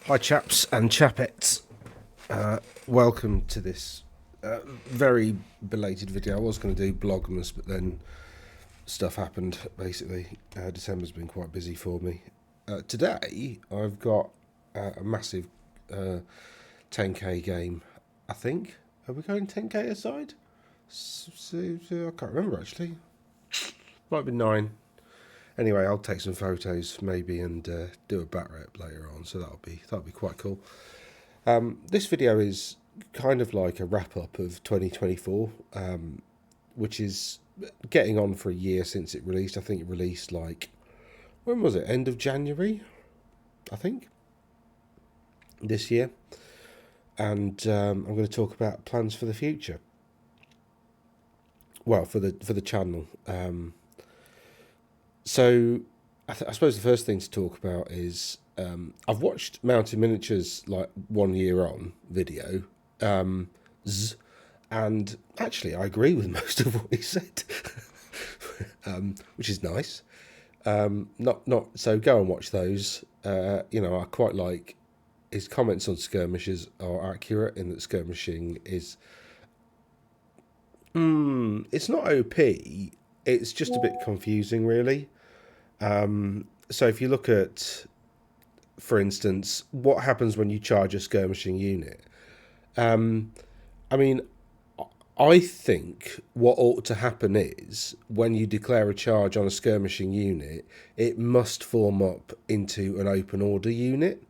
Hi chaps and chapettes, welcome to this very belated video. I was going to do Blogmas, but then stuff happened basically. December's been quite busy for me. Today I've got a massive 10k game, I think. Are we going 10k aside? I can't remember actually. Might be 9. Anyway, I'll take some photos maybe and do a bat rep later on, so that'll be quite cool. This video is kind of like a wrap up of 2024, which is getting on for a year since it released. I think it released like, when was it? End of January, I think, this year. And I'm going to talk about plans for the future. Well, for the channel. So I suppose the first thing to talk about is I've watched Mountain Miniatures like 1 year on video, and actually I agree with most of what he said, which is nice. Not so go and watch those. I quite like his comments on skirmishes are accurate in that skirmishing is it's not OP. It's just a bit confusing, really. So if you look at, for instance, what happens when you charge a skirmishing unit? I mean, I think what ought to happen is when you declare a charge on a skirmishing unit, it must form up into an open order unit,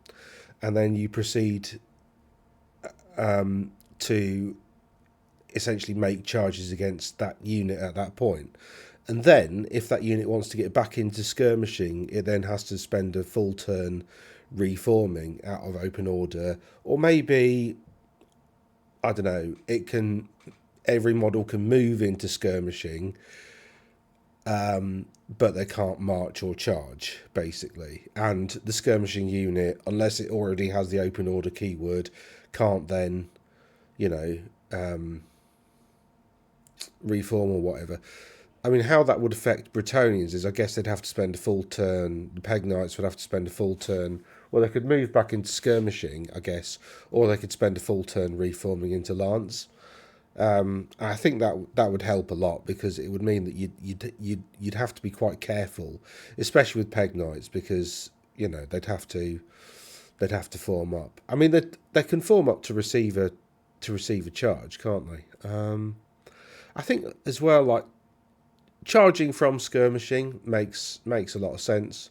and then you proceed to essentially make charges against that unit at that point. And then, if that unit wants to get back into skirmishing, it then has to spend a full turn reforming out of open order. Or maybe, I don't know, every model can move into skirmishing, but they can't march or charge, basically. And the skirmishing unit, unless it already has the open order keyword, can't then, reform or whatever. I mean, how that would affect Bretonians is I guess they'd have to spend a full turn. The Peg Knights would have to spend a full turn. Well, they could move back into skirmishing, I guess, or they could spend a full turn reforming into Lance. I think that would help a lot, because it would mean that you'd have to be quite careful, especially with Peg Knights, because they'd have to form up. I mean, they can form up to receive a charge, can't they? I think as well, like, charging from skirmishing makes a lot of sense.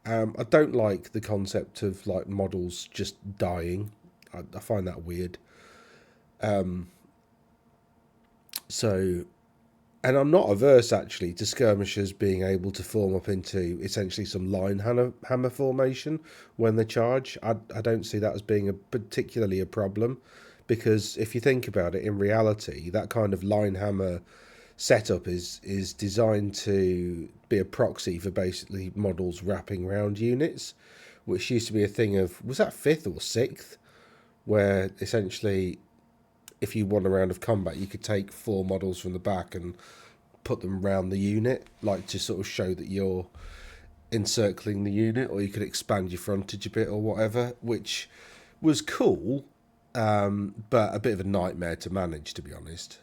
I don't like the concept of like models just dying. I find that weird. And I'm not averse actually to skirmishers being able to form up into essentially some line hammer formation when they charge. I don't see that as being particularly a problem, because if you think about it, in reality, that kind of line hammer setup is designed to be a proxy for basically models wrapping round units, which used to be a thing of, was that 5th or 6th, where essentially if you won a round of combat you could take 4 models from the back and put them around the unit, like to sort of show that you're encircling the unit, or you could expand your frontage a bit or whatever, which was cool, but a bit of a nightmare to manage, to be honest.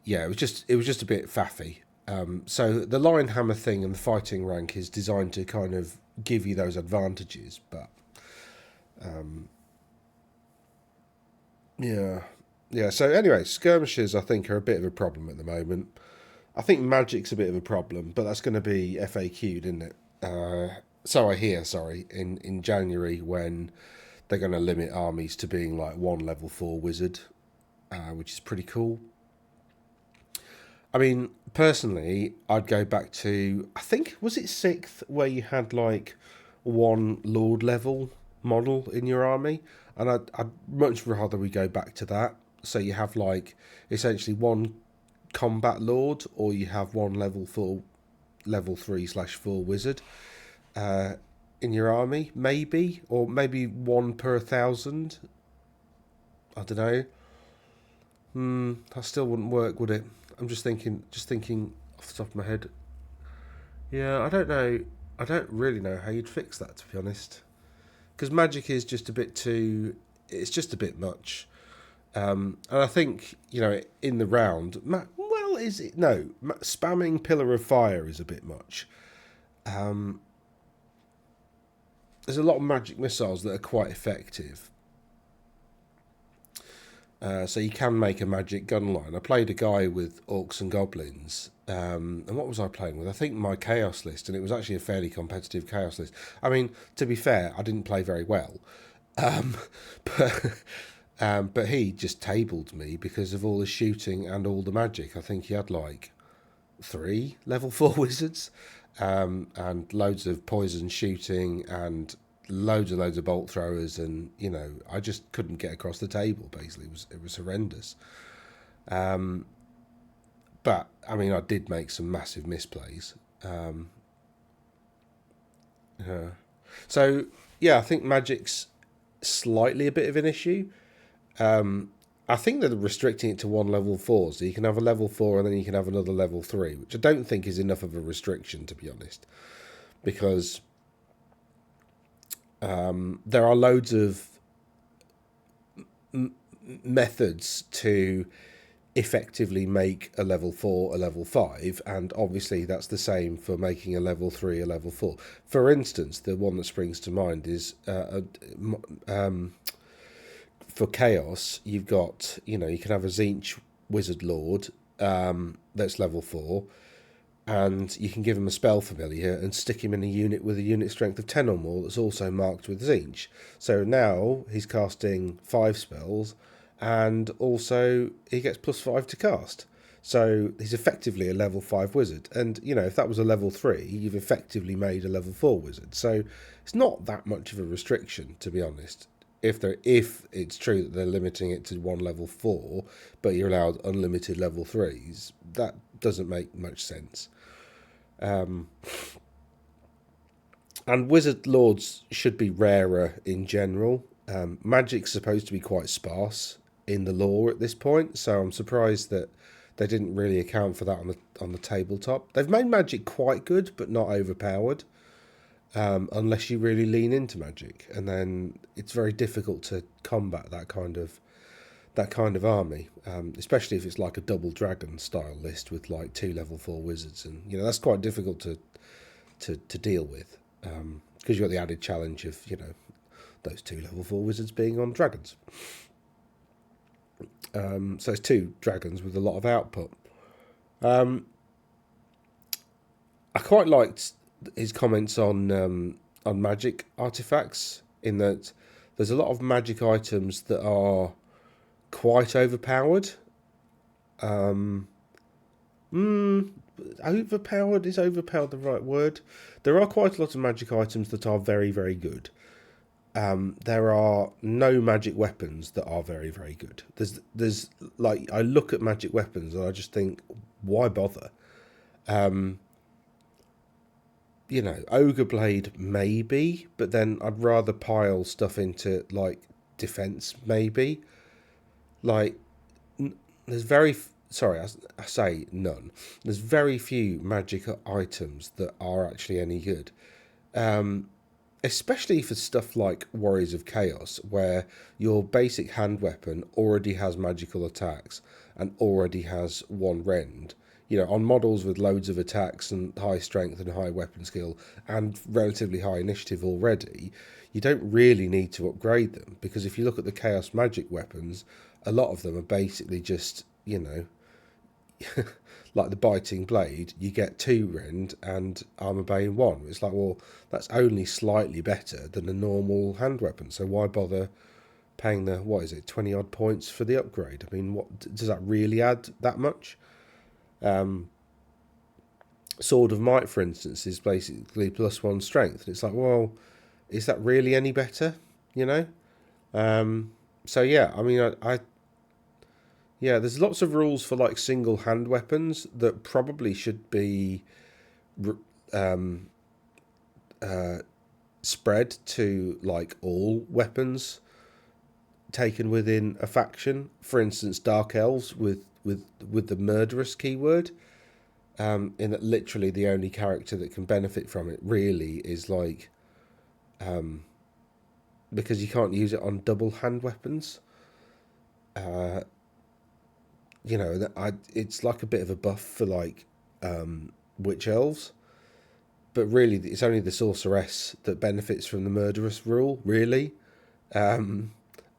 Yeah, it was just a bit faffy. So the line hammer thing and the fighting rank is designed to kind of give you those advantages, but yeah. So anyway, skirmishes I think are a bit of a problem at the moment. I think magic's a bit of a problem, but that's going to be FAQ'd, isn't it? So I hear, in January, when they're going to limit armies to being like 1 level 4 wizard, which is pretty cool. I mean, personally, I'd go back to, I think, was it 6th, where you had like 1 Lord level model in your army? And I'd much rather we go back to that. So you have like essentially 1 combat lord, or you have 1 level 3/4 wizard in your army, maybe, or maybe 1 per 1,000. I don't know. That still wouldn't work, would it? I'm just thinking off the top of my head. Yeah, I don't know. I don't really know how you'd fix that, to be honest. because magic is just a bit too. It's just a bit much. And I think, in the round, well, is it? No, spamming Pillar of Fire is a bit much. There's a lot of magic missiles that are quite effective. So you can make a magic gun line. I played a guy with orcs and goblins. And what was I playing with? I think my chaos list, and it was actually a fairly competitive chaos list. I mean, to be fair, I didn't play very well. But but he just tabled me because of all the shooting and all the magic. I think he had like 3 level 4 wizards, and loads of poison shooting and loads of bolt throwers, and I just couldn't get across the table. Basically, it was horrendous. But I mean, I did make some massive misplays. So yeah, I think magic's slightly a bit of an issue. I think they're restricting it to 1 level 4, so you can have a level 4 and then you can have another level 3, which I don't think is enough of a restriction, to be honest, because there are loads of methods to effectively make a level 4 a level 5, and obviously that's the same for making a level 3 a level 4. For instance, the one that springs to mind is for chaos, you've got, you can have a Tzeentch wizard lord that's level 4, and you can give him a spell familiar and stick him in a unit with a unit strength of 10 or more that's also marked with Tzeentch. So now he's casting 5 spells, and also he gets +5 to cast. So he's effectively a level 5 wizard. And, if that was a level 3, you've effectively made a level 4 wizard. So it's not that much of a restriction, to be honest. If it's true that they're limiting it to 1 level 4, but you're allowed unlimited level 3s, that doesn't make much sense. And wizard lords should be rarer in general. Magic's supposed to be quite sparse in the lore at this point, so I'm surprised that they didn't really account for that on the tabletop. They've made magic quite good, but not overpowered. Unless you really lean into magic, and then it's very difficult to combat that kind of army, especially if it's like a double dragon style list with like 2 level 4 wizards, and that's quite difficult to deal with, because you've got the added challenge of those 2 level 4 wizards being on dragons. So it's 2 dragons with a lot of output. I quite liked his comments on magic artifacts, in that there's a lot of magic items that are quite overpowered. Overpowered, is overpowered the right word? There are quite a lot of magic items that are very, very good. There are no magic weapons that are very, very good. There's like, I look at magic weapons and I just think, why bother? Ogre Blade maybe, but then I'd rather pile stuff into like defense maybe. Like, there's I say none. There's very few magic items that are actually any good. Especially for stuff like Warriors of Chaos, where your basic hand weapon already has magical attacks and already has 1 rend. On models with loads of attacks and high strength and high weapon skill and relatively high initiative already, you don't really need to upgrade them, because if you look at the Chaos magic weapons, a lot of them are basically just, like the Biting Blade, you get 2 rend and Armor Bane 1. It's like, well, that's only slightly better than a normal hand weapon, so why bother paying the, 20 odd points for the upgrade? I mean, what does that really add that much? Sword of Might, for instance, is basically +1 strength, and it's like, well, is that really any better? So yeah, I mean, yeah, there's lots of rules for like single hand weapons that probably should be spread to like all weapons taken within a faction. For instance, Dark Elves with the murderous keyword, in that literally the only character that can benefit from it really is like because you can't use it on double hand weapons. It's like a bit of a buff for like witch elves, but really it's only the sorceress that benefits from the murderous rule, really. And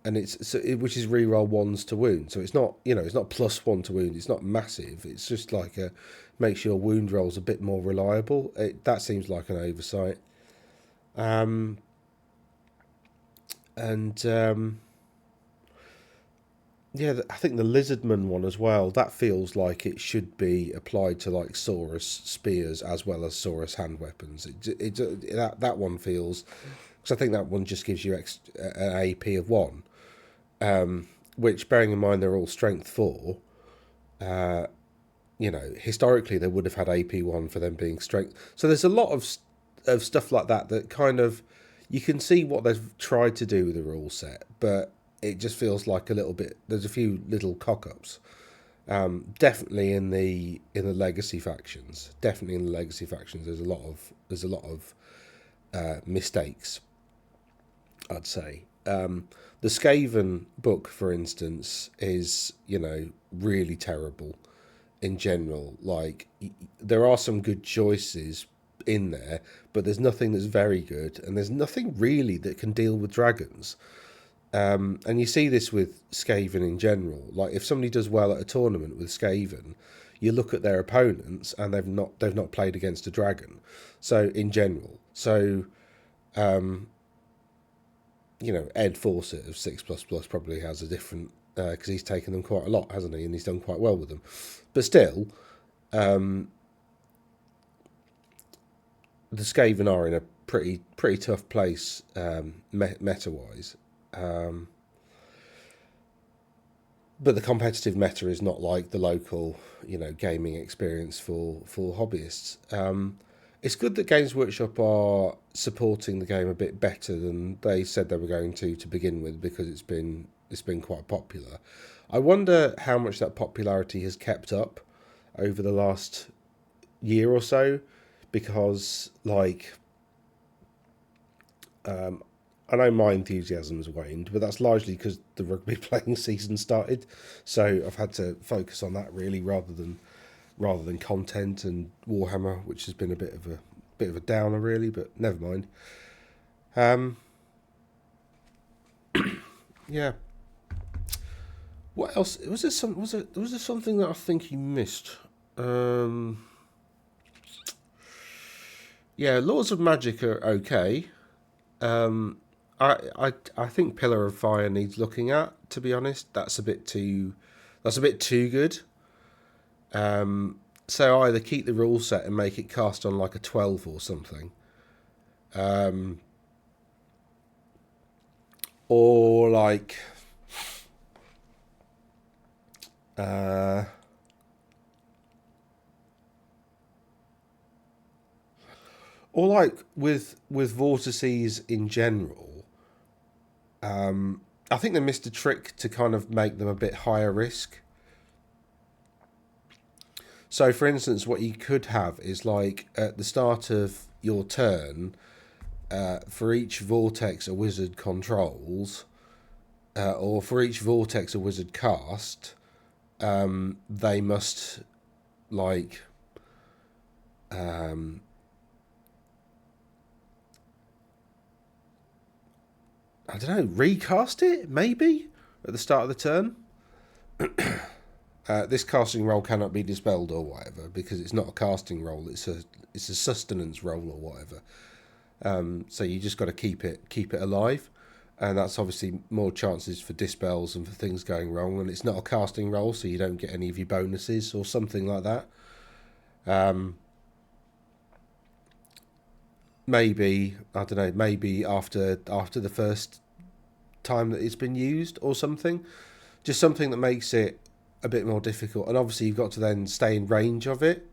which is reroll ones to wound, so it's not it's not +1 to wound. It's not massive. It's just like makes your wound rolls a bit more reliable. That seems like an oversight. And yeah, I think the Lizardman one as well, that feels like it should be applied to like Saurus spears as well as Saurus hand weapons. That one feels, because I think that one just gives you an AP of 1, which, bearing in mind they're all strength 4, historically they would have had AP 1 for them being strength. So there's a lot of stuff like that kind of, you can see what they've tried to do with the rule set, but it just feels like a little bit. There's a few little cock-ups. Definitely in the legacy factions. Definitely in the legacy factions. There's a lot of mistakes, I'd say. The Skaven book, for instance, is really terrible in general. Like, there are some good choices in there, but there's nothing that's very good, and there's nothing really that can deal with dragons. And you see this with Skaven in general. Like, if somebody does well at a tournament with Skaven, you look at their opponents and they've not played against a dragon. So in general, Ed Fawcett of 6++ probably has a different, because he's taken them quite a lot, hasn't he? And he's done quite well with them. But still, the Skaven are in a pretty tough place meta wise. But the competitive meta is not like the local, gaming experience for hobbyists. It's good that Games Workshop are supporting the game a bit better than they said they were going to begin with, because it's been quite popular. I wonder how much that popularity has kept up over the last year or so, because I know my enthusiasm's waned, but that's largely because the rugby playing season started. So I've had to focus on that really, rather than content and Warhammer, which has been a bit of a downer really. But never mind. Yeah. What else? Was there something that I think you missed? Yeah, Laws of Magic are okay. I think Pillar of Fire needs looking at. To be honest, that's a bit too good. So either keep the rule set and make it cast on like a 12 or something, or like, with Vortices in general. I think they missed a trick to kind of make them a bit higher risk. So, for instance, what you could have is like at the start of your turn, for each vortex a wizard controls, or for each vortex a wizard cast, they must like I don't know, recast it maybe at the start of the turn. This casting roll cannot be dispelled or whatever, because it's not a casting roll; it's a sustenance roll or whatever. So you just got to keep it alive, and that's obviously more chances for dispels and for things going wrong. And it's not a casting roll, so you don't get any of your bonuses or something like that. Maybe, I don't know, maybe after the first time that it's been used or something. Just something that makes it a bit more difficult. And obviously you've got to then stay in range of it.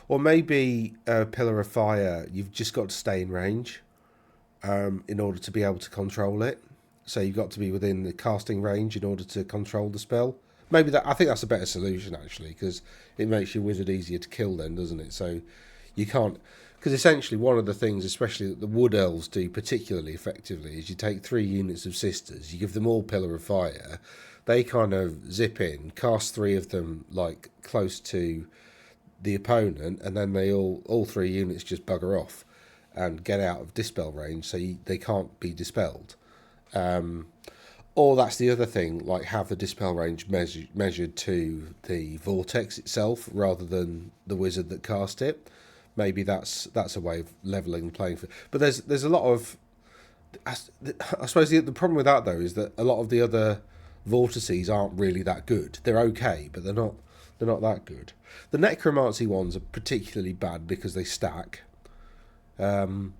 Or maybe Pillar of Fire, you've just got to stay in range in order to be able to control it. So you've got to be within the casting range in order to control the spell. I think that's a better solution, actually, because it makes your wizard easier to kill then, doesn't it? So you can't, Because essentially one of the things, especially that the Wood Elves do particularly effectively, is you take 3 units of Sisters, you give them all Pillar of Fire, they kind of zip in, cast 3 of them like close to the opponent, and then they all 3 units just bugger off and get out of dispel range, so they can't be dispelled. Or that's the other thing, like have the dispel range measured to the vortex itself rather than the wizard that cast it. Maybe that's a way of leveling the playing field. But there's a lot of, I suppose the problem with that though is that a lot of the other vortices aren't really that good. They're okay, but they're not that good. The necromancy ones are particularly bad because they stack. And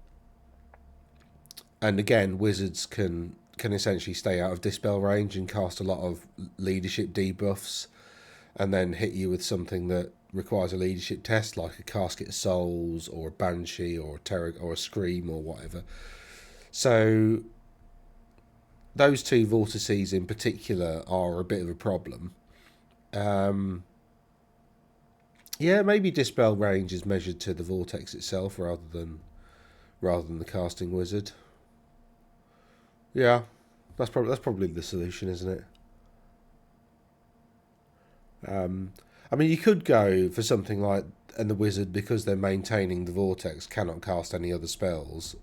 again, wizards can essentially stay out of dispel range and cast a lot of leadership debuffs, and then hit you with something that requires a leadership test, like a Casket of Souls or a Banshee or a Terror or a Scream or whatever. So those 2 vortices in particular are a bit of a problem. Yeah, maybe dispel range is measured to the vortex itself rather than the casting wizard. Yeah, that's probably the solution, isn't it? I mean, you could go for something like, and the wizard, because they're maintaining the vortex, cannot cast any other spells,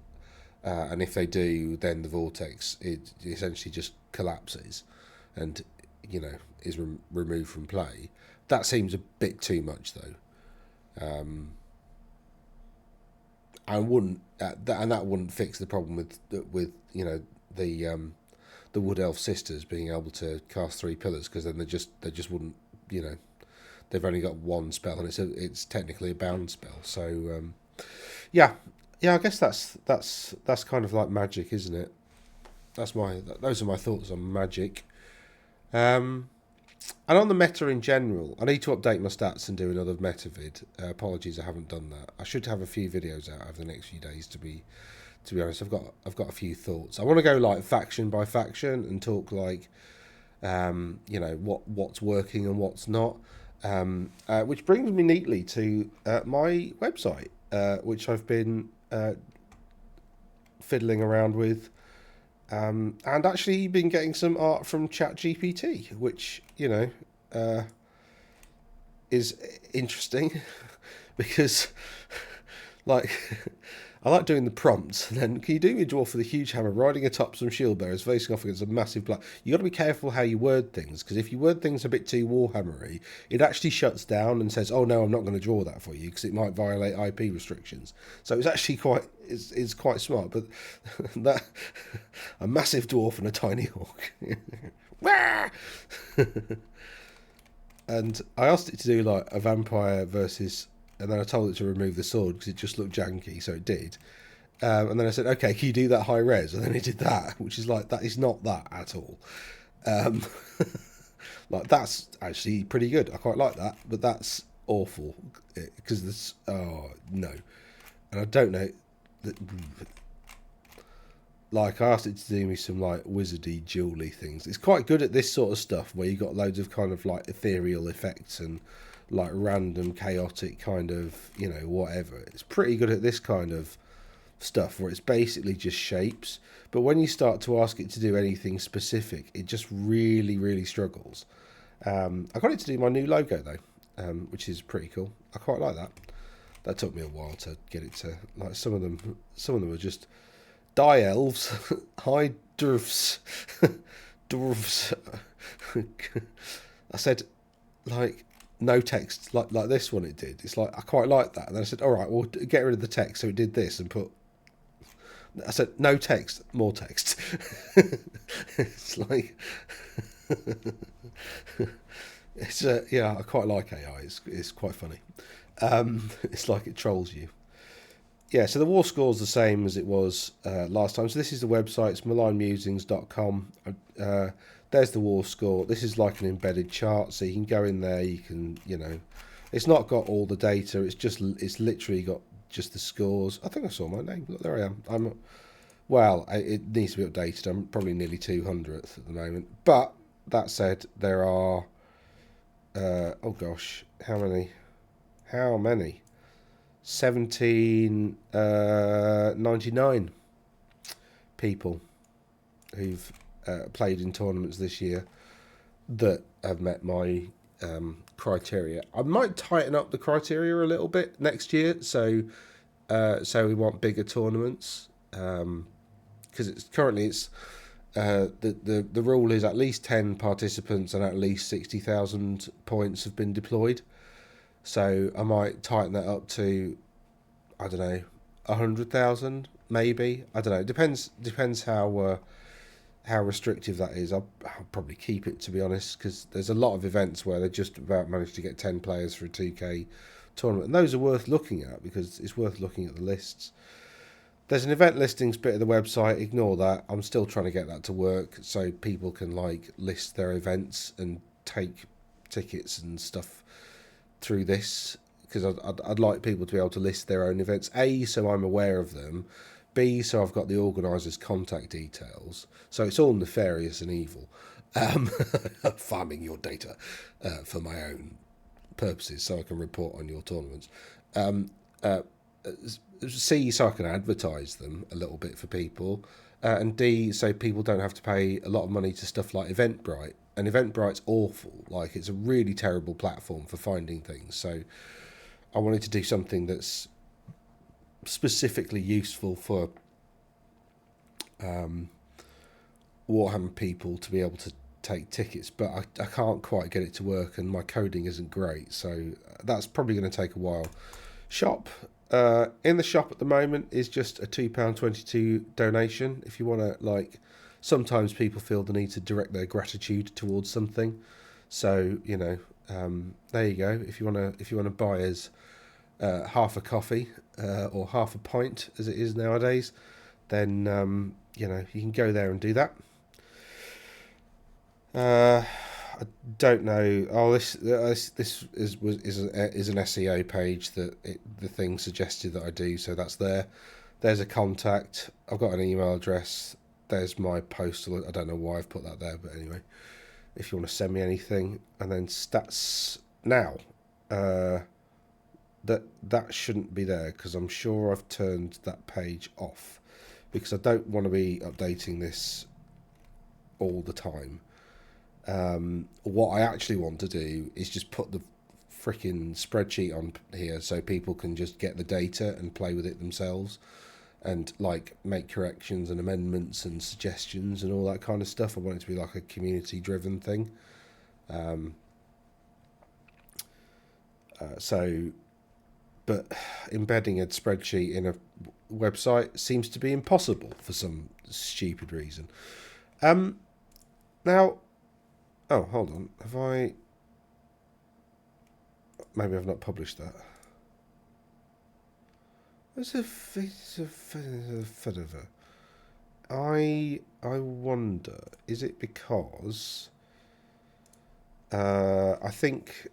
and if they do, then the vortex it essentially just collapses, and is removed from play. That seems a bit too much, though. I wouldn't, and that wouldn't fix the problem with the Wood Elf Sisters being able to cast 3 pillars, because then they just wouldn't, they've only got 1 spell, and it's technically a bound spell. So yeah, I guess that's kind of like Magic, isn't it? Those are my thoughts on Magic. And on the meta in general, I need to update my stats and do another meta vid. Apologies, I haven't done that. I should have a few videos out over the next few days. To be honest, I've got a few thoughts. I want to go like faction by faction and talk like, what's working and what's not. Which brings me neatly to my website, which I've been fiddling around with. And actually been getting some art from ChatGPT, which, is interesting because, like, I like doing the prompts. And then, can you do me a dwarf with a huge hammer riding atop some shield bearers facing off against a massive black? You got to be careful how you word things, because if you word things a bit too Warhammery, it actually shuts down and says, "Oh no, I'm not going to draw that for you because it might violate IP restrictions." So it's actually it's quite smart. But that a massive dwarf and a tiny hawk. And I asked it to do like a vampire versus, and then I told it to remove the sword because it just looked janky, so it did. And then I said, okay, can you do that high res? And then it did that, which is like, that is not that at all. Like, that's actually pretty good. I quite like that, but that's awful because this, oh no. And I don't know, like, I asked it to do me some like wizardy jewelry things. It's quite good at this sort of stuff where you got loads of kind of like ethereal effects and like random chaotic kind of, whatever. It's pretty good at this kind of stuff where it's basically just shapes. But when you start to ask it to do anything specific, it just really, really struggles. I got it to do my new logo though, which is pretty cool. I quite like that. That took me a while to get it to, like, some of them are just die elves, high dwarfs, dwarves. I said, like, no text, like this one it did. It's like, I quite like that. And then I said, all right, well, get rid of the text. So it did this and put, I said, no text, more text. It's like, it's yeah, I quite like AI. It's quite funny. It's like it trolls you. Yeah, so the war score's the same as it was last time. So this is the website, it's malignmusings.com. There's the war score. This is like an embedded chart, so you can go in there, you can, it's not got all the data, it's literally got just the scores. I think I saw my name. Look, there I am. It needs to be updated. I'm probably nearly 200th at the moment. But that said, there are, oh gosh, how many? 1799 people who've played in tournaments this year that have met my criteria. I might tighten up the criteria a little bit next year, so we want bigger tournaments, because it's the rule is at least 10 participants and at least 60,000 points have been deployed. So I might tighten that up to, I don't know, 100,000 maybe. I don't know. It depends how restrictive that is. I'll probably keep it, to be honest, because there's a lot of events where they just about managed to get 10 players for a 2K tournament, and those are worth looking at because it's worth looking at the lists. There's an event listings bit of the website. Ignore that. I'm still trying to get that to work so people can like list their events and take tickets and stuff through this, because I'd like people to be able to list their own events. A, so I'm aware of them. B, so I've got the organiser's contact details. So it's all nefarious and evil. Farming your data for my own purposes so I can report on your tournaments. C, so I can advertise them a little bit for people. And D, so people don't have to pay a lot of money to stuff like Eventbrite. And Eventbrite's awful. Like, it's a really terrible platform for finding things. So I wanted to do something that's specifically useful for Warhammer people to be able to take tickets, but I can't quite get it to work, and my coding isn't great, so that's probably going to take a while. Shop. In the shop at the moment is just a £2.22 donation. If you want to, like, sometimes people feel the need to direct their gratitude towards something, so you know, there you go. If you want to buy us half a coffee or half a pint, as it is nowadays, then you know, you can go there and do that. I don't know. Oh, this is an SEO page that the thing suggested that I do, so that's there. There's a contact. I've got an email address. There's my postal. I don't know why I've put that there, but anyway, if you want to send me anything, and then stats now. That shouldn't be there because I'm sure I've turned that page off because I don't want to be updating this all the time. What I actually want to do is just put the freaking spreadsheet on here so people can just get the data and play with it themselves and like make corrections and amendments and suggestions and all that kind of stuff. I want it to be like a community driven thing. But embedding a spreadsheet in a website seems to be impossible for some stupid reason. Now, oh, hold on. Have I... Maybe I've not published that. I wonder, is it because... I think...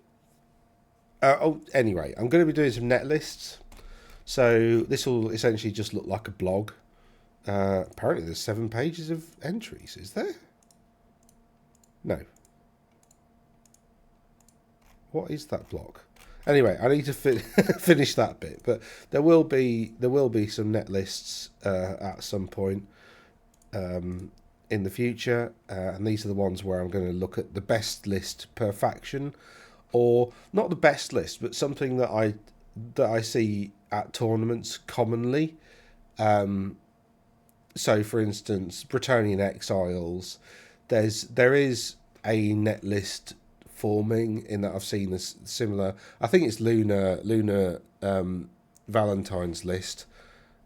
anyway, I'm going to be doing some net lists. So this will essentially just look like a blog. Apparently there's 7 pages of entries. Is there? No. What is that block? Anyway, I need to finish that bit. But there will be some net lists at some point in the future, and these are the ones where I'm going to look at the best list per faction, or not the best list, but something that I see at tournaments commonly. So, for instance, Bretonnian Exiles, there is a net list forming in that I've seen this similar. I think it's Lunar Valentine's list.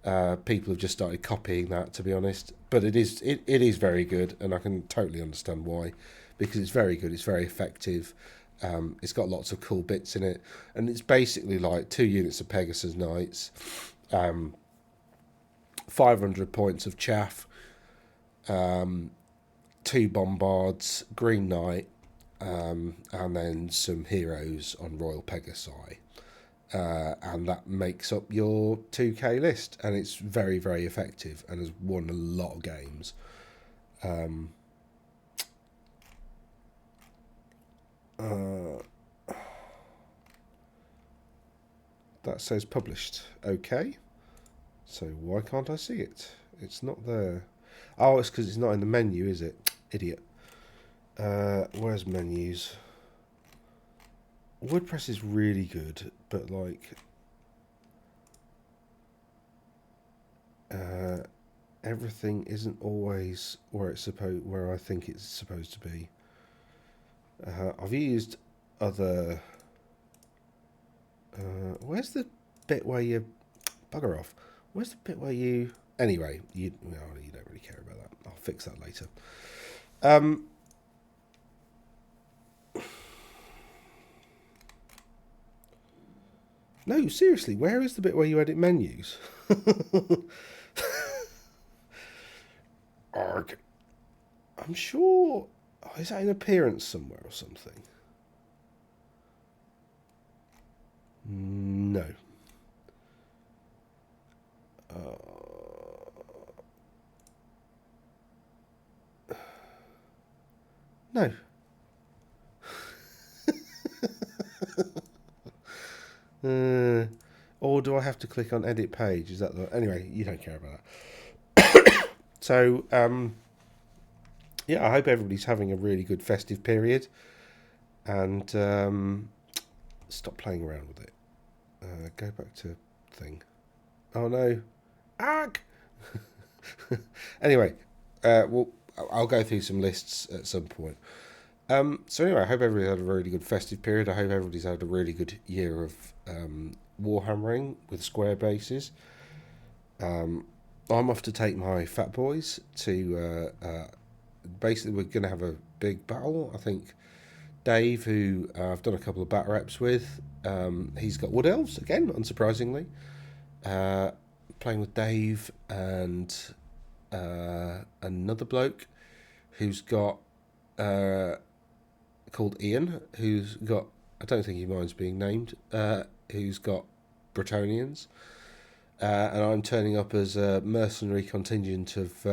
People have just started copying that, to be honest, but it is very good, and I can totally understand why, because it's very good. It's very effective. It's got lots of cool bits in it, and it's basically like 2 units of Pegasus Knights, 500 points of chaff, 2 bombards, Green Knight, and then some heroes on Royal Pegasi. And that makes up your 2K list, and it's very, very effective and has won a lot of games. that says published. Okay. So why can't I see it? It's not there. Oh, it's because it's not in the menu, is it? Idiot. Where's menus? WordPress is really good, but like everything isn't always where I think it's supposed to be. I've used other. Where's the bit where you bugger off? Where's the bit where you? Anyway, you don't really care about that. I'll fix that later. No, seriously, where is the bit where you edit menus? Arg. I'm sure. Oh, is that in appearance somewhere or something? No. No. Or do I have to click on edit page? Is that the... Anyway, you don't care about that. So, yeah, I hope everybody's having a really good festive period. And stop playing around with it. Go back to thing. Oh, no. Arg! Anyway, well, I'll go through some lists at some point. So anyway, I hope everybody's had a really good festive period. I hope everybody's had a really good year of warhammering with square bases. I'm off to take my fat boys to... basically, we're going to have a big battle. I think Dave, who I've done a couple of bat reps with, he's got Wood Elves, again, unsurprisingly. Playing with Dave and another bloke who's got... called Ian, who's got, I don't think he minds being named, who's got Bretonians, and I'm turning up as a mercenary contingent of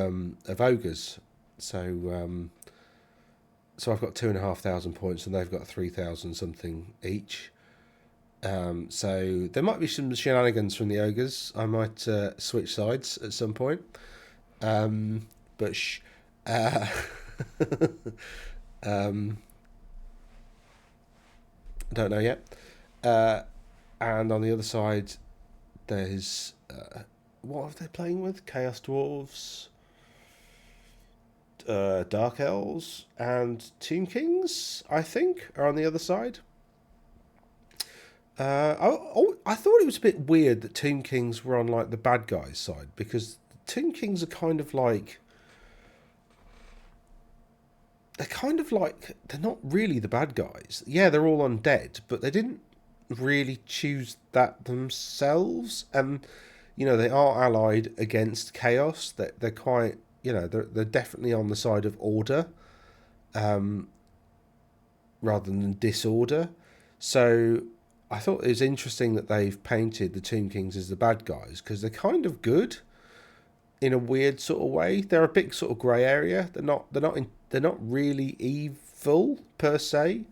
ogres. So I've got 2,500 points, and they've got 3,000 something each. So there might be some shenanigans from the ogres. I might switch sides at some point, but shh. Don't know yet. And on the other side, there's what are they playing with? Chaos Dwarves, Dark Elves, and Tomb Kings, I think, are on the other side. I thought it was a bit weird that Tomb Kings were on like the bad guys' side, because Tomb Kings are kind of like... they're not really the bad guys. Yeah, they're all undead, but they didn't really choose that themselves. And, they are allied against chaos. They're quite, they're definitely on the side of order, rather than disorder. So I thought it was interesting that they've painted the Tomb Kings as the bad guys, because they're kind of good in a weird sort of way. They're a big sort of grey area. They're not really evil per se.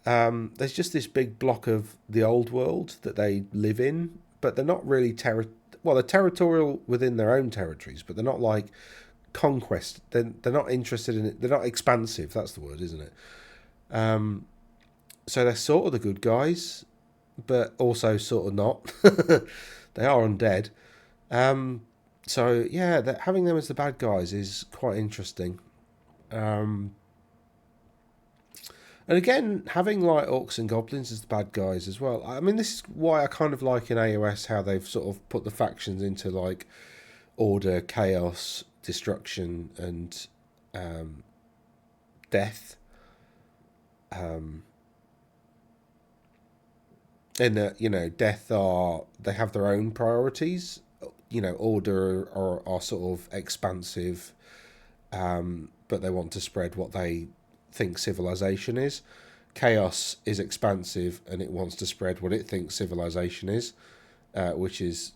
There's just this big block of the old world that they live in, but they're not really they're territorial within their own territories, but they're not like conquest. They're not interested in it. They're not expansive. That's the word, isn't it? So they're sort of the good guys, but also sort of not. They are undead. So yeah, having them as the bad guys is quite interesting. And again, having like orcs and goblins as the bad guys as well. I mean, this is why I kind of like in AOS how they've sort of put the factions into like order, chaos, destruction, and death. And that death they have their own priorities. Order are sort of expansive, but they want to spread what they think civilization is. Chaos is expansive, and it wants to spread what it thinks civilization is, which is,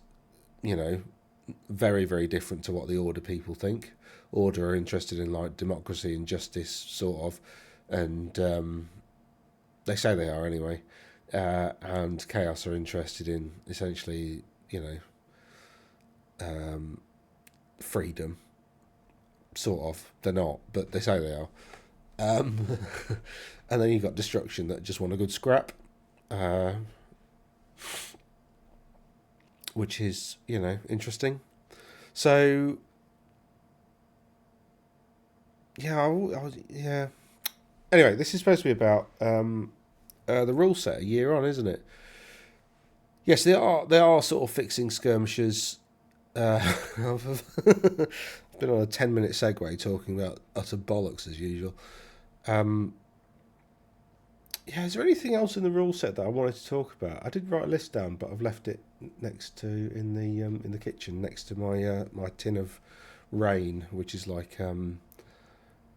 very, very different to what the Order people think. Order are interested in like democracy and justice, sort of, and they say they are anyway. and Chaos are interested in essentially, freedom. Sort of. They're not, but they say they are. Um, and then you've got Destruction that just want a good scrap, uh, which is, interesting. So, yeah, yeah. Anyway, this is supposed to be about the rule set a year on, isn't it? Yes, they are sort of fixing skirmishers. I've been on a 10-minute segue talking about utter bollocks as usual. Um, yeah, is there anything else in the rule set that I wanted to talk about? I did write a list down, but I've left it next to in the kitchen next to my tin of rain, which is like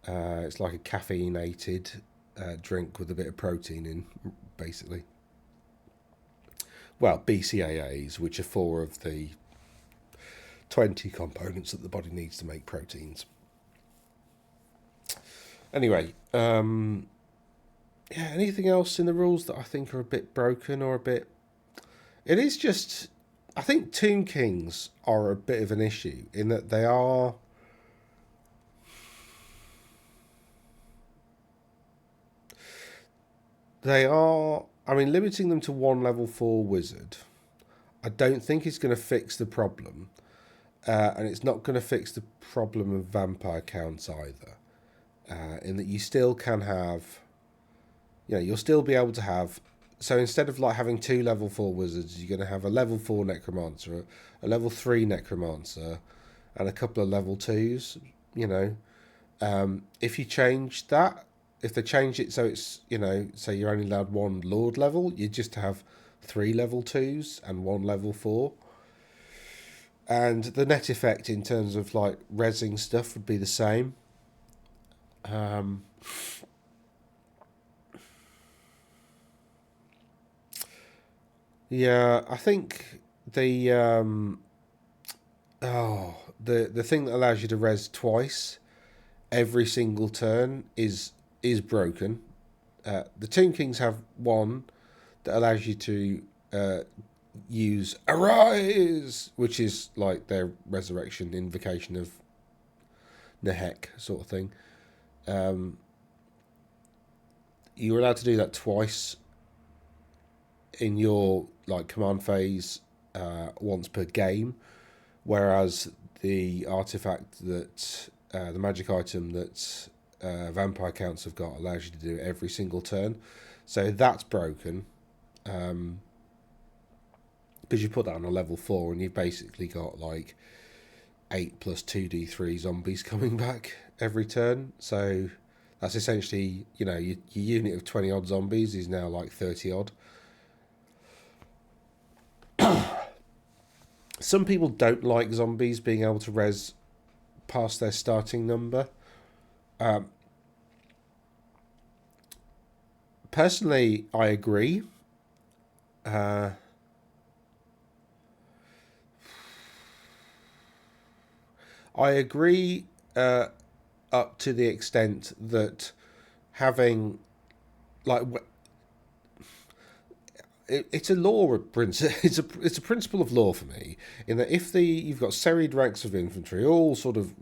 it's like a caffeinated drink with a bit of protein in, basically. Well, BCAAs, which are 4 of the 20 components that the body needs to make proteins. Anyway, yeah, anything else in the rules that I think are a bit broken or a bit... It is just... I think Tomb Kings are a bit of an issue in that they are... I mean, limiting them to 1 level 4 wizard, I don't think is going to fix the problem. And it's not going to fix the problem of vampire counts either. In that you still can have... you'll still be able to have... So instead of like having 2 level 4 wizards, you're going to have a level 4 necromancer, a level 3 necromancer, and a couple of level 2s, If you change that, if they change it so it's, say you're only allowed 1 lord level, you just have 3 level 2s and 1 level 4. And the net effect in terms of like rezzing stuff would be the same. Yeah, I think the thing that allows you to res twice every single turn is broken. The Tomb Kings have 1 that allows you to use Arise, which is like their resurrection invocation of Nehek sort of thing. You're allowed to do that twice in your like command phase, once per game, whereas the artifact that the magic item that vampire counts have got allows you to do it every single turn. So that's broken. Because you put that on a level 4 and you've basically got like 8 plus 2d3 zombies coming back every turn. So that's essentially, your unit of 20 odd zombies is now like 30 odd. Some people don't like zombies being able to res past their starting number. Personally, I agree. I agree up to the extent that having like it's a law it's a principle of law for me in that if you've got serried ranks of infantry all sort of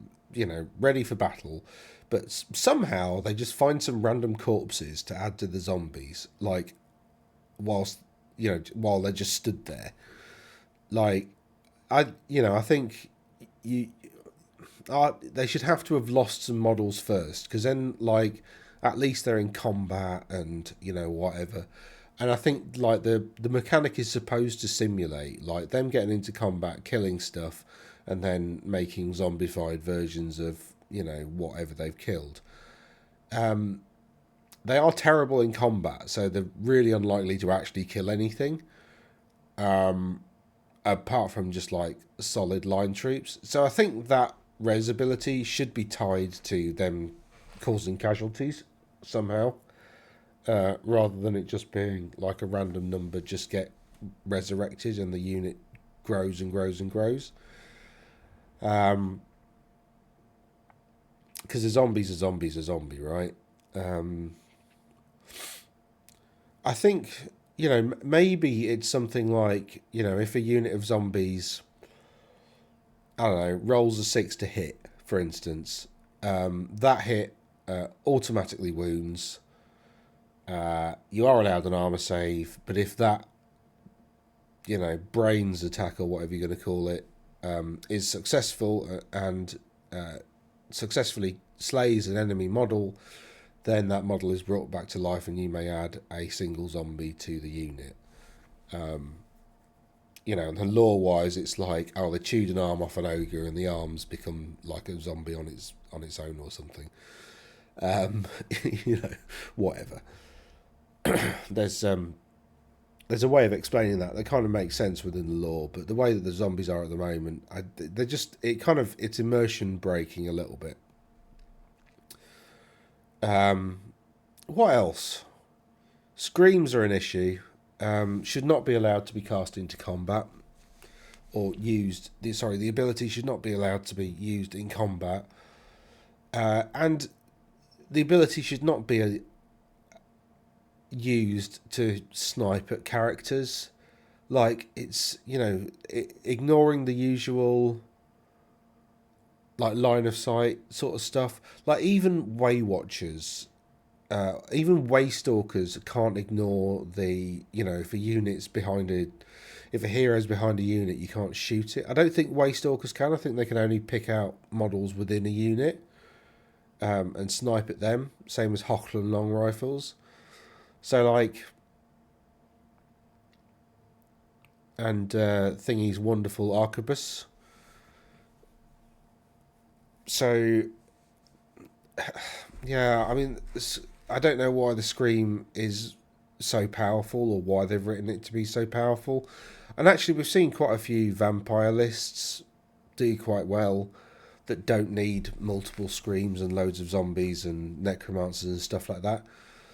ready for battle, but somehow they just find some random corpses to add to the zombies, like whilst while they're just stood there, like I think you they should have to have lost some models first, because then like at least they're in combat and whatever. And I think like the mechanic is supposed to simulate like them getting into combat, killing stuff, and then making zombified versions of whatever they've killed. They are terrible in combat, so they're really unlikely to actually kill anything, apart from just like solid line troops. So I think that res ability should be tied to them causing casualties somehow, rather than it just being like a random number just get resurrected and the unit grows and grows and grows. Because a zombie's a zombie's a zombie, right? I think you know, maybe it's something like, you know, if a unit of zombies, I don't know, rolls a 6 to hit, for instance, that hit automatically wounds. You are allowed an armor save, but if that, you know, brains attack or whatever you're going to call it, is successful and successfully slays an enemy model, then that model is brought back to life and you may add a single zombie to the unit. You know, and lore wise, it's like, oh, they chewed an arm off an ogre and the arms become like a zombie on its own or something. You know, whatever. There's there's a way of explaining that kind of makes sense within the lore, but the way that the zombies are at the moment, they're just it's immersion breaking a little bit. What else? Screams are an issue. Should not be allowed to be cast into combat or used. The ability should not be allowed to be used in combat, and the ability should not be used to snipe at characters. Like, it's, you know, ignoring the usual like line of sight sort of stuff. Like, even way watchers, even way stalkers can't ignore the, you know, if a unit's behind it, if a hero's behind a unit, you can't shoot it. I don't think way stalkers can. I think they can only pick out models within a unit and snipe at them. Same as Hochland long rifles. So, like, and Thingy's wonderful arquebus. So, yeah, I mean, I don't know why the Scream is so powerful or why they've written it to be so powerful. And actually, we've seen quite a few vampire lists do quite well that don't need multiple Screams and loads of zombies and necromancers and stuff like that.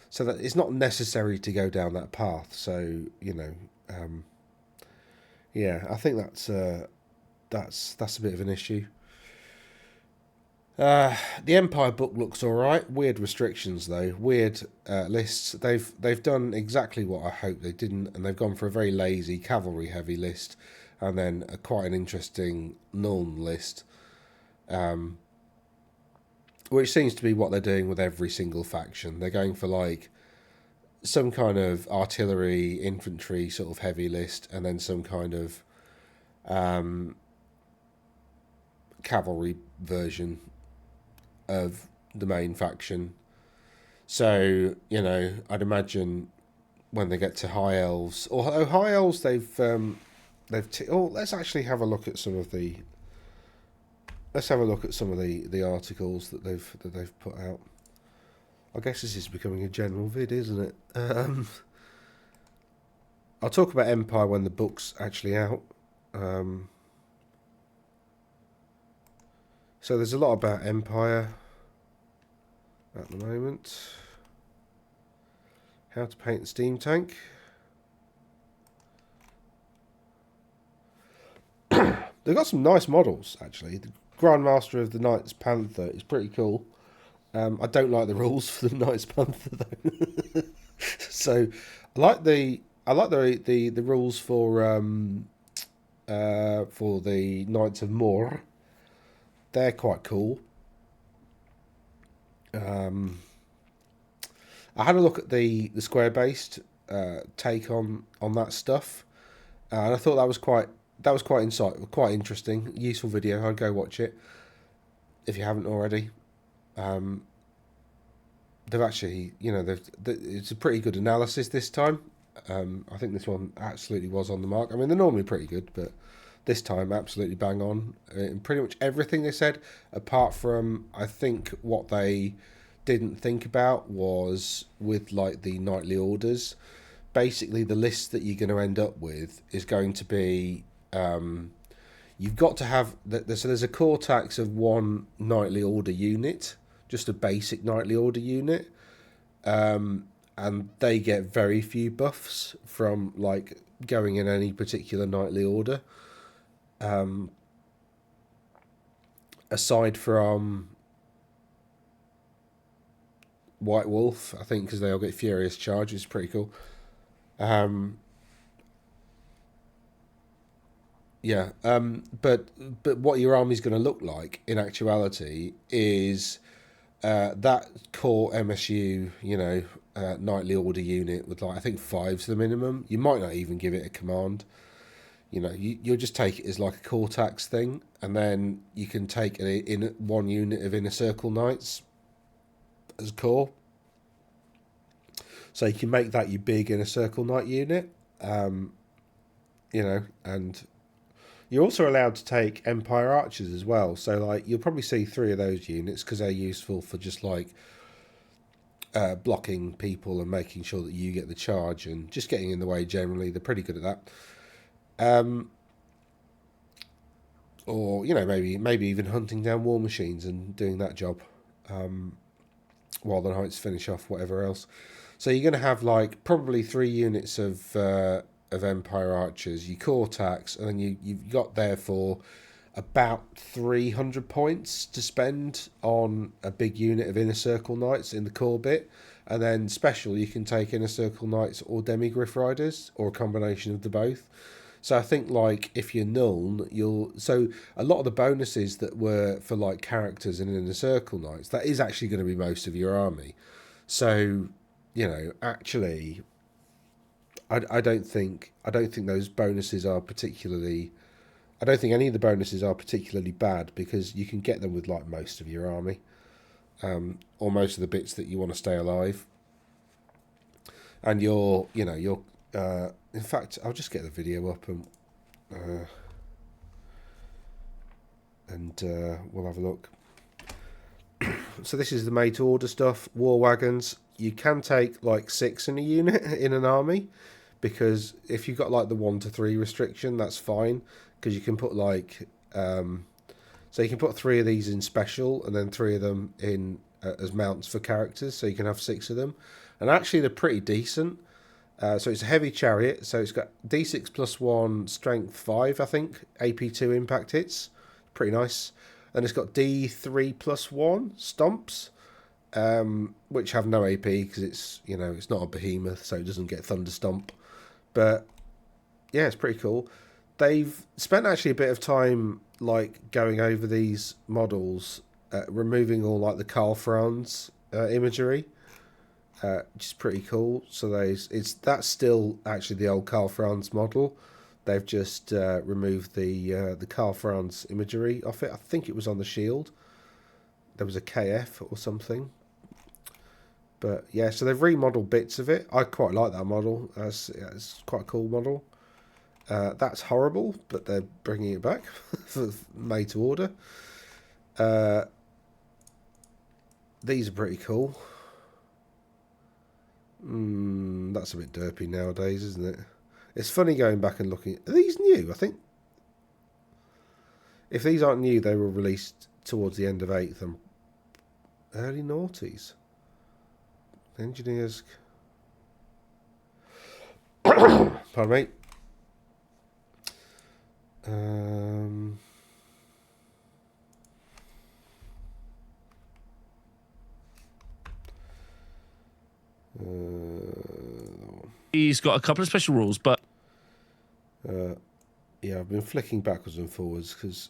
So that it's not necessary to go down that path. So, you know, yeah, I think that's a bit of an issue. The Empire book looks all right. Weird restrictions though. Weird lists. They've done exactly what I hoped they didn't, and they've gone for a very lazy cavalry heavy list, and then quite an interesting Nuln list, which seems to be what they're doing with every single faction. They're going for like some kind of artillery, infantry sort of heavy list, and then some kind of cavalry version of the main faction. So, you know, I'd imagine when they get to high elves, or high elves, let's actually have a look at some of the. Let's have a look at some of the articles that they've put out. I guess this is becoming a general vid, isn't it? I'll talk about Empire when the book's actually out. So there's a lot about Empire at the moment. How to paint the steam tank. They've got some nice models, actually. The Grandmaster of the Knights Panther is pretty cool. I don't like the rules for the Knights Panther though. So I like the rules for the Knights of Moor. They're quite cool. I had a look at the square based take on that stuff, and I thought that was quite insightful, quite interesting, useful video. I'd go watch it if you haven't already. They've actually, you know, it's a pretty good analysis this time. I think this one absolutely was on the mark. I mean, they're normally pretty good, but this time absolutely bang on in pretty much everything they said, apart from, I think, what they didn't think about was with like the nightly orders. Basically, the list that you're going to end up with is going to be you've got to have so there's a core tax of one nightly order unit, just a basic nightly order unit, and they get very few buffs from like going in any particular nightly order, aside from White Wolf, I think, because they all get Furious Charge, which is pretty cool. Um, yeah, but what your army's going to look like in actuality is that core MSU, nightly order unit with like I think five's the minimum. You might not even give it a command. You'll just take it as like a core tax thing, and then you can take it in one unit of inner circle knights as core. So you can make that your big inner circle knight unit, and you're also allowed to take Empire Archers as well. So like you'll probably see three of those units because they're useful for just like blocking people and making sure that you get the charge and just getting in the way generally. They're pretty good at that. Or maybe even hunting down war machines and doing that job while the knights finish off whatever else. So you're going to have like probably 3 units of Empire Archers, your core tax, and then you've got therefore about 300 points to spend on a big unit of Inner Circle Knights in the core bit. And then special, you can take Inner Circle Knights or Demigriff Riders, or a combination of the both. So I think like if you're Nuln, so a lot of the bonuses that were for like characters and Inner Circle Knights, that is actually going to be most of your army. So, actually I don't think those bonuses are particularly. I don't think any of the bonuses are particularly bad because you can get them with like most of your army, or most of the bits that you want to stay alive. And in fact, I'll just get the video up and we'll have a look. So this is the made to order stuff. War wagons. You can take like 6 in a unit in an army, because if you've got like the 1 to 3 restriction, that's fine, because you can put like so you can put 3 of these in special and then 3 of them in as mounts for characters, so you can have 6 of them, and actually they're pretty decent. So it's a heavy chariot, so it's got D6 plus 1 strength 5, I think, AP2 impact hits, pretty nice. And it's got D3 plus 1 stomps, which have no AP because it's not a behemoth, so it doesn't get thunder stomp. But yeah, it's pretty cool. They've spent actually a bit of time like going over these models, removing all like the Karl Franz imagery, which is pretty cool. So that's still actually the old Karl Franz model. They've just removed the Karl Franz imagery off it. I think it was on the shield. There was a KF or something. But yeah, so they've remodeled bits of it. I quite like that model. It's quite a cool model. That's horrible, but they're bringing it back for made to order. These are pretty cool. That's a bit derpy nowadays, isn't it? It's funny going back and looking. Are these new? I think if these aren't new, they were released towards the end of 8th and early noughties. Engineers. Pardon me. He's got a couple of special rules, but yeah, I've been flicking backwards and forwards because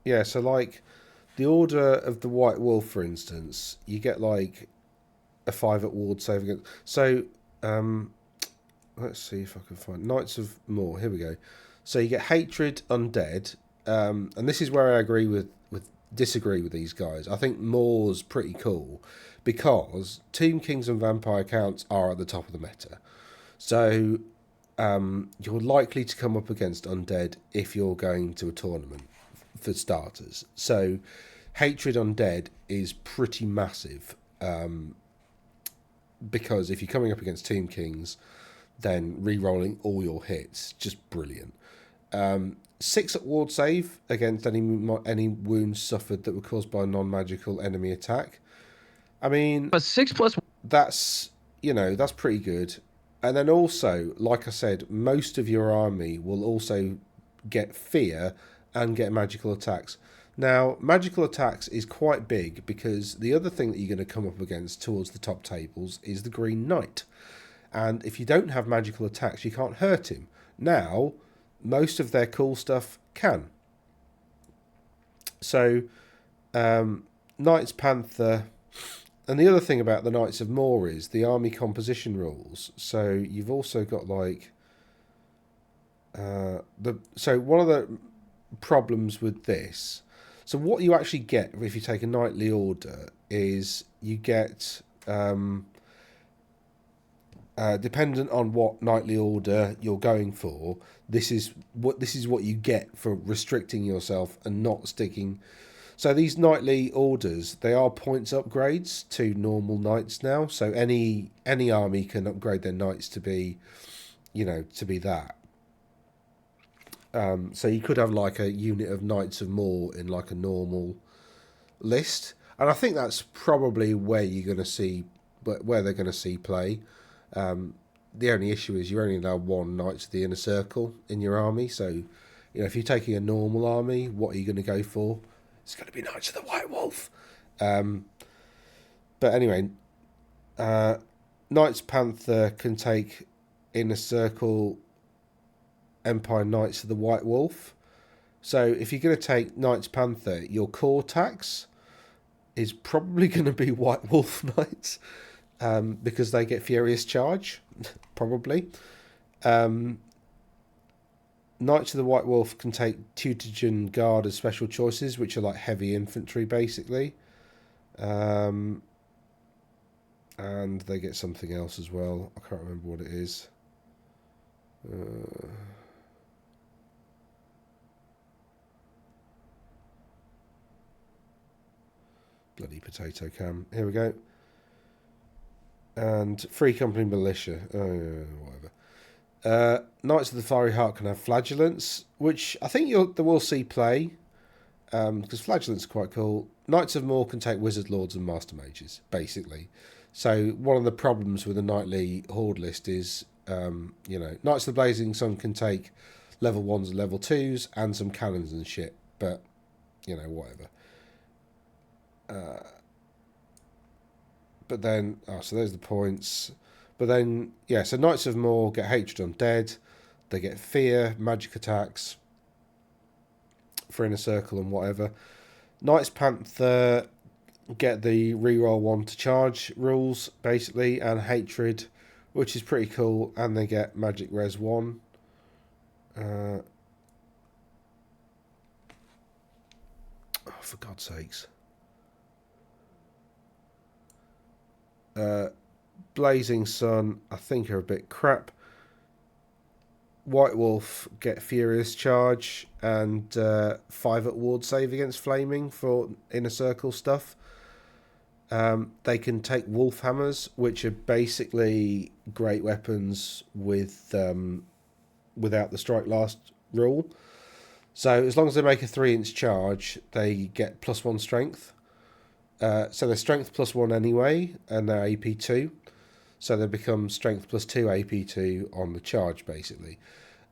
yeah, so like the Order of the White Wolf, for instance, you get like a 5 at ward save against. So let's see if I can find Knights of Moor. Here we go. So you get Hatred, Undead, and this is where I disagree with these guys. I think Moor's pretty cool because Tomb Kings and Vampire Counts are at the top of the meta. So you're likely to come up against Undead if you're going to a tournament, for starters. So Hatred Undead is pretty massive, because if you're coming up against Tomb Kings, then re-rolling all your hits, just brilliant. 6 at ward save against any wounds suffered that were caused by a non-magical enemy attack. I mean, but 6+, that's that's pretty good. And then also, like I said, most of your army will also get fear and get magical attacks. Now, magical attacks is quite big because the other thing that you're going to come up against towards the top tables is the Green Knight. And if you don't have magical attacks, you can't hurt him. Now, most of their cool stuff can. So, Knights Panther... And the other thing about the Knights of Moor is the army composition rules. So you've also got like... So one of the problems with this... So what you actually get if you take a knightly order is you get... dependent on what knightly order you're going for, this is what you get for restricting yourself and not sticking. So these knightly orders, they are points upgrades to normal knights now. So any army can upgrade their knights to be, to be that. So you could have like a unit of Knights of Moor in like a normal list, and I think that's probably where you're going to see, where they're going to see play. The only issue is you only allow one Knights of the Inner Circle in your army. So, if you're taking a normal army, what are you going to go for? It's going to be Knights of the White Wolf. But anyway, Knights Panther can take Inner Circle Empire Knights of the White Wolf. So if you're going to take Knights Panther, your core tax is probably going to be White Wolf Knights. Because they get Furious Charge, probably. Knights of the White Wolf can take Tutagen Guard as special choices, which are like heavy infantry, basically. And they get something else as well. I can't remember what it is. Bloody potato cam. Here we go. And Free Company Militia. Whatever. Knights of the Fiery Heart can have Flagellants, which I think they will see play, because Flagellants are quite cool. Knights of Moor can take Wizard Lords and Master Mages, basically. So one of the problems with the Knightly Horde list is, Knights of the Blazing Sun can take level 1s and level 2s and some cannons and shit, but, whatever. But then, so there's the points. But then, so Knights of Moor get Hatred Undead. They get Fear, Magic Attacks for Inner Circle and whatever. Knights Panther get the reroll 1 to charge rules, basically, and Hatred, which is pretty cool. And they get Magic Res 1. For God's sakes. Blazing Sun, I think, are a bit crap. White Wolf get Furious Charge and 5 at ward save against Flaming for Inner Circle stuff. They can take Wolf Hammers, which are basically great weapons with without the Strike Last rule. So as long as they make a 3-inch charge, they get +1 strength. So they're strength +1 anyway, and they're AP 2. So they become strength +2 AP 2 on the charge, basically.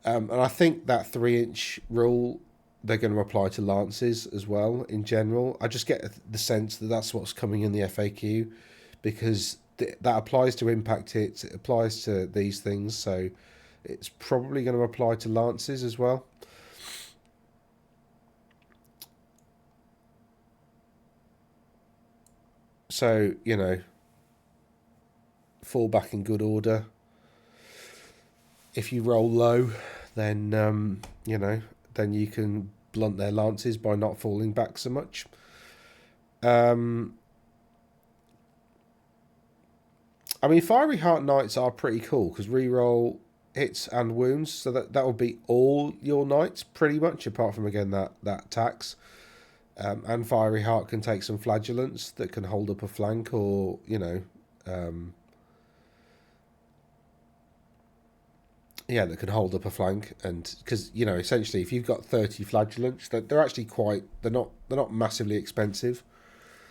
And I think that 3-inch rule, they're going to apply to lances as well, in general. I just get the sense that that's what's coming in the FAQ, because that applies to impact hits, it applies to these things, so it's probably going to apply to lances as well. So, fall back in good order. If you roll low, then, then you can blunt their lances by not falling back so much. Fiery Heart Knights are pretty cool, because reroll hits and wounds, so that will be all your knights, pretty much, apart from, again, that tax. And Fiery Heart can take some Flagellants that can hold up a flank, or, that can hold up a flank. And because, essentially, if you've got 30 Flagellants, they're actually they're not massively expensive.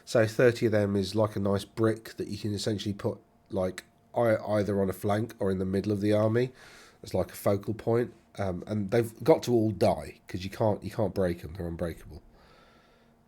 So 30 of them is like a nice brick that you can essentially put like either on a flank or in the middle of the army. It's like a focal point. And they've got to all die, because you can't break them. They're unbreakable.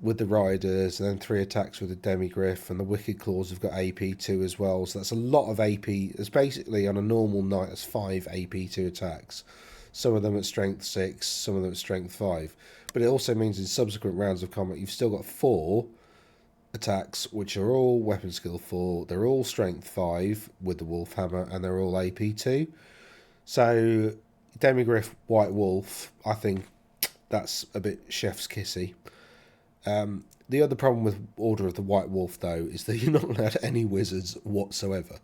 with the riders, and then 3 attacks with the demigriff, and the wicked claws have got AP2 as well. So that's a lot of AP. It's basically on a normal night, it's 5 AP2 attacks. Some of them at strength 6, some of them at strength 5. But it also means in subsequent rounds of combat, you've still got 4 attacks, which are all weapon skill 4. They're all strength 5 with the wolf hammer, and they're all AP2. So demigriff white wolf, I think that's a bit chef's kissy. The other problem with Order of the White Wolf, though, is that you're not allowed any wizards whatsoever.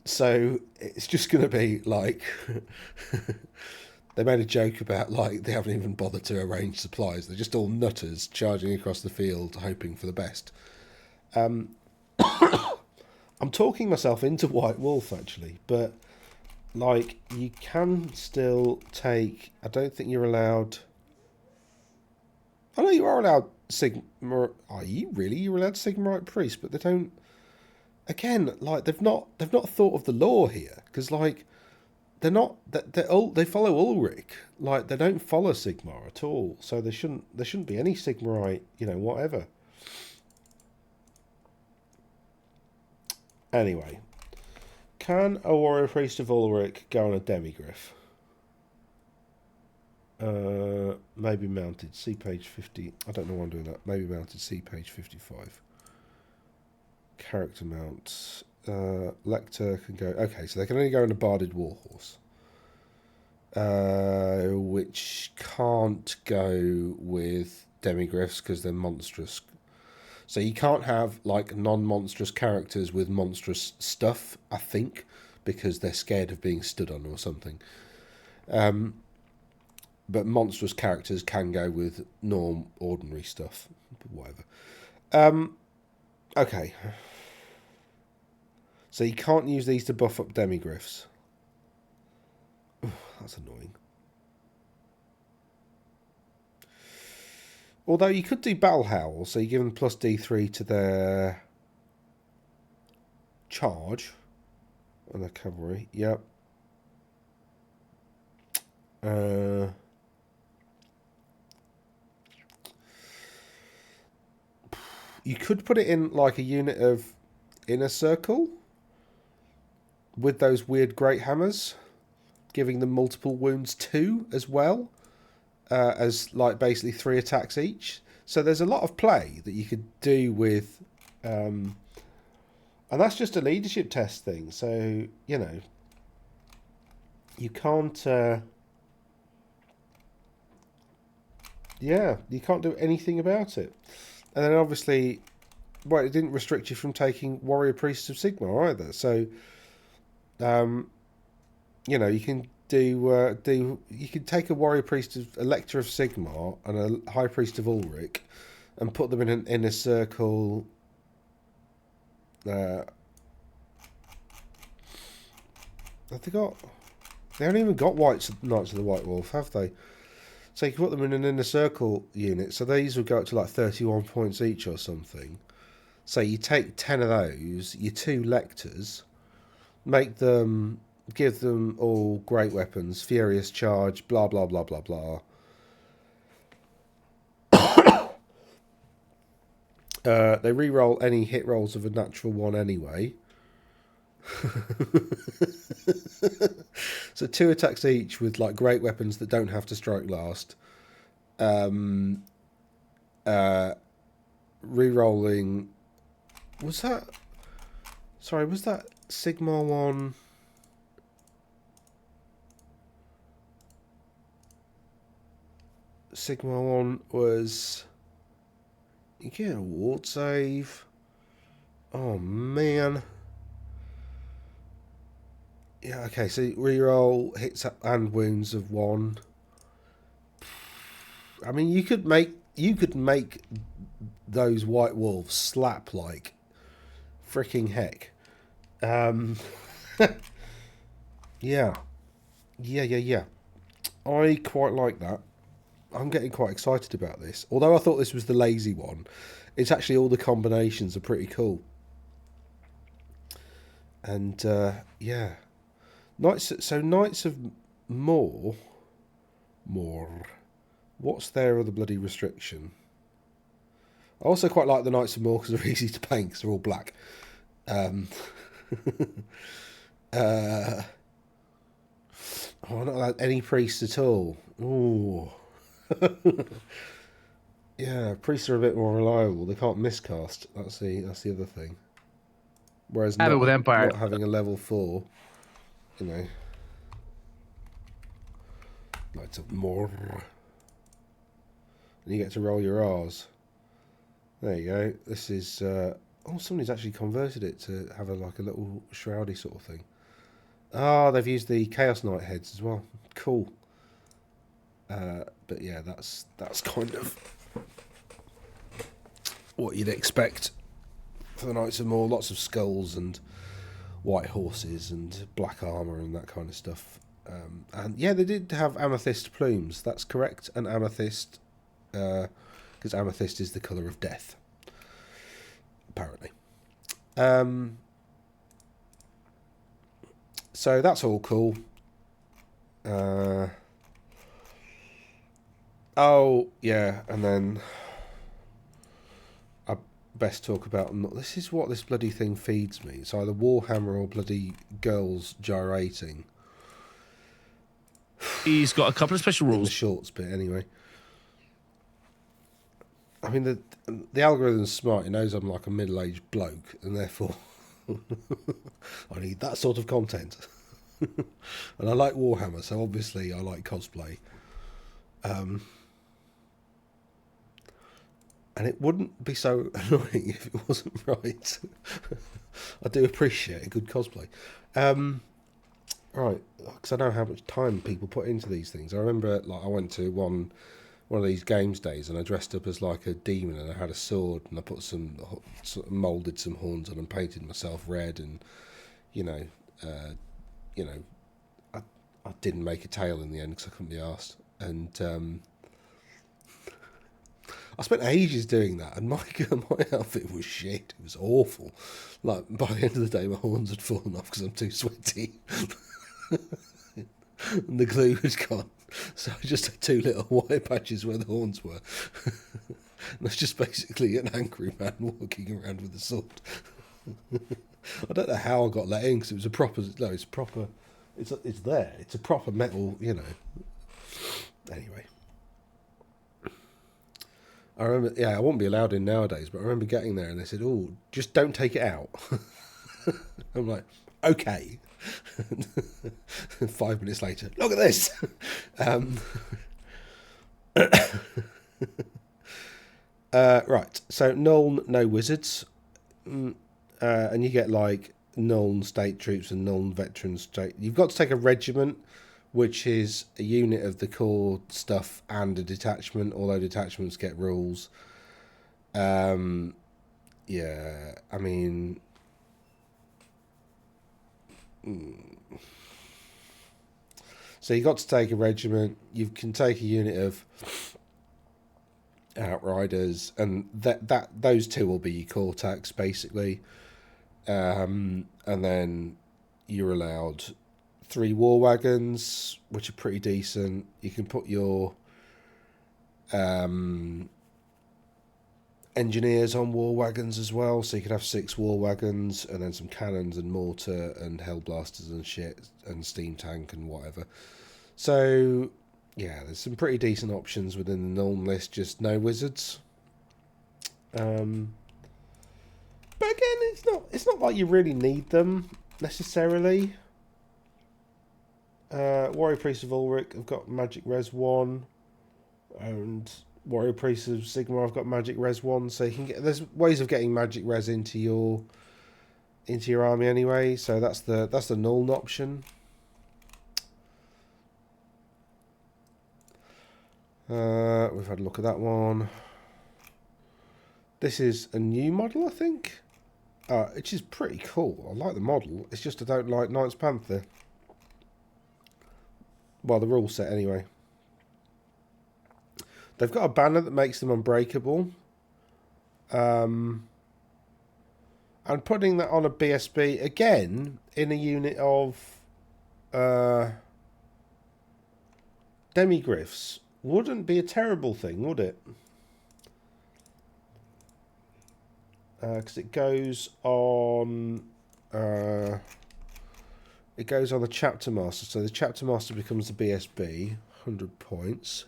So it's just going to be like they made a joke about like they haven't even bothered to arrange supplies. They're just all nutters charging across the field, hoping for the best. I'm talking myself into White Wolf actually, but like you can still take. I don't think you're allowed. I know you are allowed Sigma. Are you really? You're allowed Sigmarite priest, but they don't. Again, like they've not thought of the law here because like they're not they follow Ulrich, like they don't follow Sigmar at all. So there shouldn't be any Sigmarite, whatever. Anyway, can a warrior priest of Ulrich go on a demigriff? Maybe mounted. See page 50. I don't know why I'm doing that. Maybe mounted. See page 55. Character mounts. Lecter can go. Okay, so they can only go on a barded warhorse. Which can't go with demigriffs because they're monstrous. So you can't have like non-monstrous characters with monstrous stuff, I think, because they're scared of being stood on or something. But monstrous characters can go with ordinary stuff. But whatever. Okay. So you can't use these to buff up demigriffs. That's annoying. Although you could do battle howl, so you give them plus D3 to their charge and their cavalry. Yep. You could put it in like a unit of inner circle with those weird great hammers, giving them multiple wounds too as well, as like basically 3 attacks each. So there's a lot of play that you could do with, and that's just a leadership test thing. So you can't. You can't do anything about it. And then obviously, it didn't restrict you from taking warrior priests of Sigmar either. So, you can you can take a warrior priest of Elector of Sigmar and a high priest of Ulrich, and put them in an inner circle. Have they got? They haven't even got Knights of the White Wolf, have they? So you can put them in an inner circle unit. So these would go up to like 31 points each or something. So you take 10 of those, your 2 lectors, give them all great weapons, furious charge, blah blah blah blah blah. They re-roll any hit rolls of a natural 1 anyway. So 2 attacks each with like great weapons that don't have to strike last. Re-rolling. Was that Sigmar 1? Sigmar 1 was. You get a ward save. Oh man. Yeah, okay, so reroll hits and wounds of 1. I mean, you could make those white wolves slap like freaking heck. Yeah. I quite like that. I'm getting quite excited about this. Although I thought this was the lazy one, it's actually all the combinations are pretty cool. And Knights of more. What's their other bloody restriction? I also quite like the Knights of More because they're easy to paint because they're all black. Oh, not like any priests at all. Ooh. Yeah, priests are a bit more reliable. They can't miscast. That's the other thing. Whereas Have it with not Empire. having a level 4, you know, Knights of More. And you get to roll your R's. There you go. This is somebody's actually converted it to have like a little shroudy sort of thing. Ah, they've used the Chaos Knight heads as well. Cool. But yeah, that's kind of what you'd expect for the Knights of More. Lots of skulls and white horses and black armour and that kind of stuff. And yeah, they did have amethyst plumes. That's correct. An amethyst, because amethyst is the colour of death, apparently. So that's all cool. Oh yeah, and then I best talk about. This is what this bloody thing feeds me. It's either Warhammer or bloody girls gyrating. He's got a couple of special In rules. the shorts bit, anyway. I mean, the algorithm's smart. It knows I'm like a middle-aged bloke, and therefore I need that sort of content. And I like Warhammer, so obviously I like cosplay. And it wouldn't be so annoying if it wasn't right. I do appreciate a good cosplay. Right, because I know how much time people put into these things. I remember, like, I went to one of these games days, and I dressed up as like a demon, and I had a sword, and I put molded some horns on, and painted myself red, and you know, I didn't make a tail in the end because I couldn't be asked, and I spent ages doing that, and my outfit was shit. It was awful. Like, by the end of the day, my horns had fallen off because I'm too sweaty. And the glue had gone. So I just had 2 little white patches where the horns were. And I was just basically an angry man walking around with a sword. I don't know how I got let in because it was a proper... No, it's proper... It's there. It's a proper metal, you know. Anyway. I remember, yeah, I won't be allowed in nowadays, but I remember getting there and they said, "Oh, just don't take it out." I'm like, okay. 5 minutes later, look at this. Right, so Nuln, no wizards, and you get like Nuln state troops and Nuln veteran state. You've got to take a regiment, which is a unit of the core stuff and a detachment, although detachments get rules. Yeah, I mean... So you got to take a regiment, you can take a unit of outriders, and those 2 will be your core tax, basically. And then you're allowed 3 war wagons, which are pretty decent. You can put your engineers on war wagons as well, so you can have 6 war wagons, and then some cannons and mortar and hellblasters and shit, and steam tank and whatever. So yeah, there's some pretty decent options within the Nuln list, just no wizards. But again, it's not like you really need them necessarily. Warrior Priest of Ulrich, I've got Magic Res 1, and Warrior Priest of Sigmar, I've got Magic Res 1, so you can get, there's ways of getting Magic Res into your army anyway, so that's the Nuln option. We've had a look at that one. This is a new model, I think, which is pretty cool. I like the model, it's just I don't like Knights Panther. Well, the rule set anyway. They've got a banner that makes them unbreakable. And putting that on a BSB, again, in a unit of demigriffs, wouldn't be a terrible thing, would it? because it goes on. It goes on the chapter master, so the chapter master becomes the BSB, 100 points.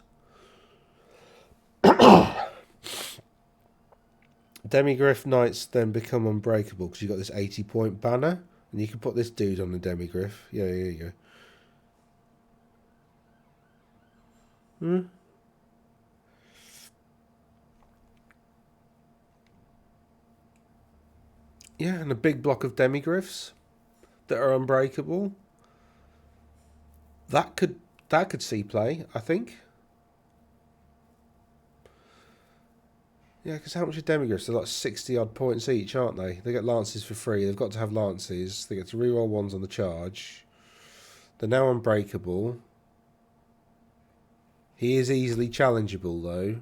Demigriff Knights then become unbreakable because you've got this 80-point banner, and you can put this dude on the Demigriff. Yeah, here you go. Yeah, and a big block of Demigriffs that are unbreakable. That could see play, I think. Yeah, because how much are Demigriffs? They're like 60 odd points each, aren't they? They get Lances for free. They've got to have Lances. They get to reroll ones on the charge. They're now unbreakable. He is easily challengeable, though.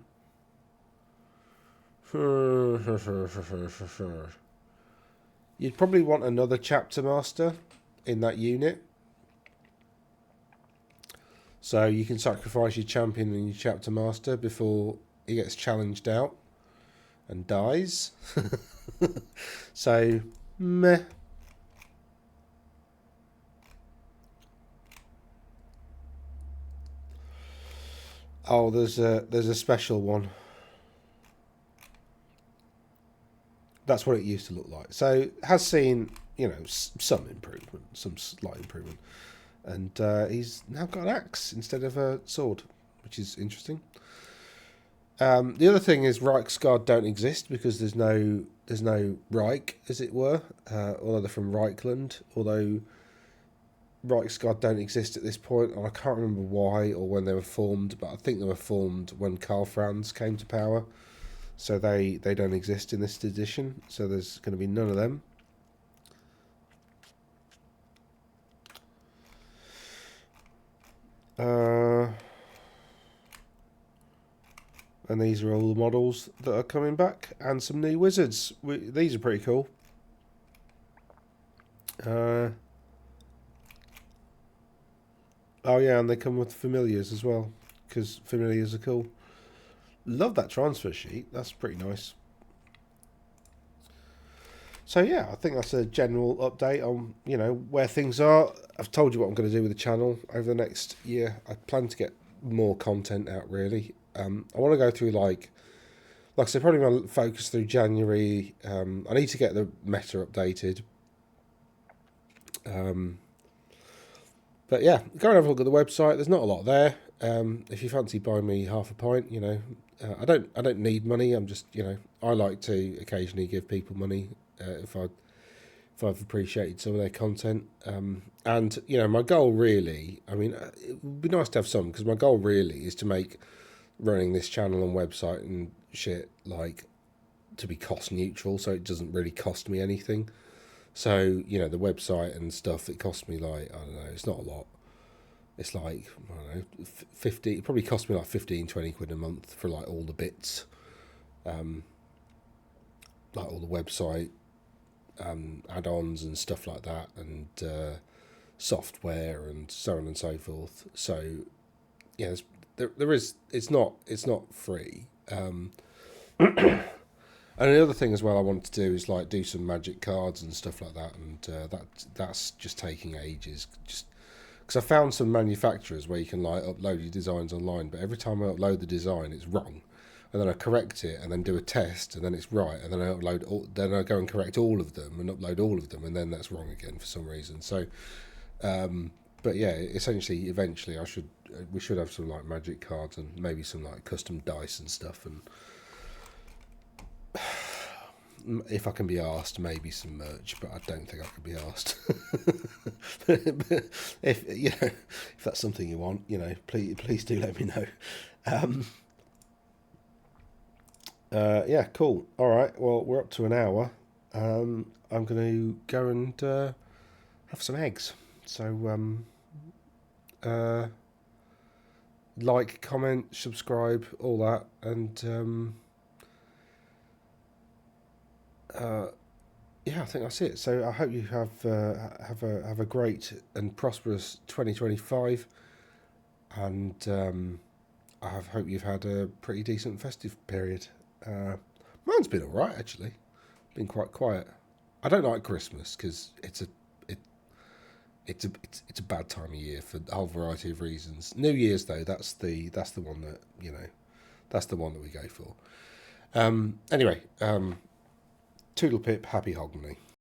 You'd probably want another chapter master in that unit. So you can sacrifice your champion and your chapter master before he gets challenged out and dies. So, meh. Oh, there's a special one. That's what it used to look like. So it has seen, some improvement, some slight improvement. And he's now got an axe instead of a sword, which is interesting. The other thing is Reichsguard don't exist because there's no Reich, as it were, although they're from Reichland. Although Reichsguard don't exist at this point, and I can't remember why or when they were formed, but I think they were formed when Karl Franz came to power. So they don't exist in this edition, so there's going to be none of them. And these are all the models that are coming back, and some new wizards. These are pretty cool. Oh yeah, and they come with familiars as well, because familiars are cool. Love that transfer sheet. That's pretty nice. So yeah, I think that's a general update on where things are. I've told you what I'm going to do with the channel over the next year. I plan to get more content out. Really, I want to go through like I said, probably going to focus through January. I need to get the meta updated. But yeah, go and have a look at the website. There's not a lot there. If you fancy buying me half a pint, I don't need money. I'm just I like to occasionally give people money if I've appreciated some of their content. And my goal really, I mean, it would be nice to have some, because my goal really is to make running this channel and website and shit to be cost neutral, so it doesn't really cost me anything. So the website and stuff, it costs me I don't know, it's not a lot. It's I don't know, 50. It probably cost me 15-20 quid a month for all the bits, all the website add-ons and stuff like that, and software and so on and so forth. So yeah, there is. It's not free. And the other thing as well I wanted to do is do some magic cards and stuff like that, and that's just taking ages. Just because I found some manufacturers where you can upload your designs online, but every time I upload the design, it's wrong, and then I correct it and then do a test, and then it's right, and then then I go and correct all of them and upload all of them, and then that's wrong again for some reason. So, but yeah, essentially, eventually, we should have some magic cards and maybe some custom dice and stuff, and if I can be asked, maybe some merch, but I don't think I can be asked. If that's something you want, please do let me know. Yeah, cool. All right. Well, we're up to an hour. I'm going to go and have some eggs. So, comment, subscribe, all that, and yeah, I think that's it. So I hope you have a great and prosperous 2025, and I hope you've had a pretty decent festive period. Mine's been all right, actually. been quite quiet. I don't like Christmas because it's a bad time of year for a whole variety of reasons. New Year's though, that's the one that that's the one that we go for. Anyway, Toodle Pip, happy Hogmanay.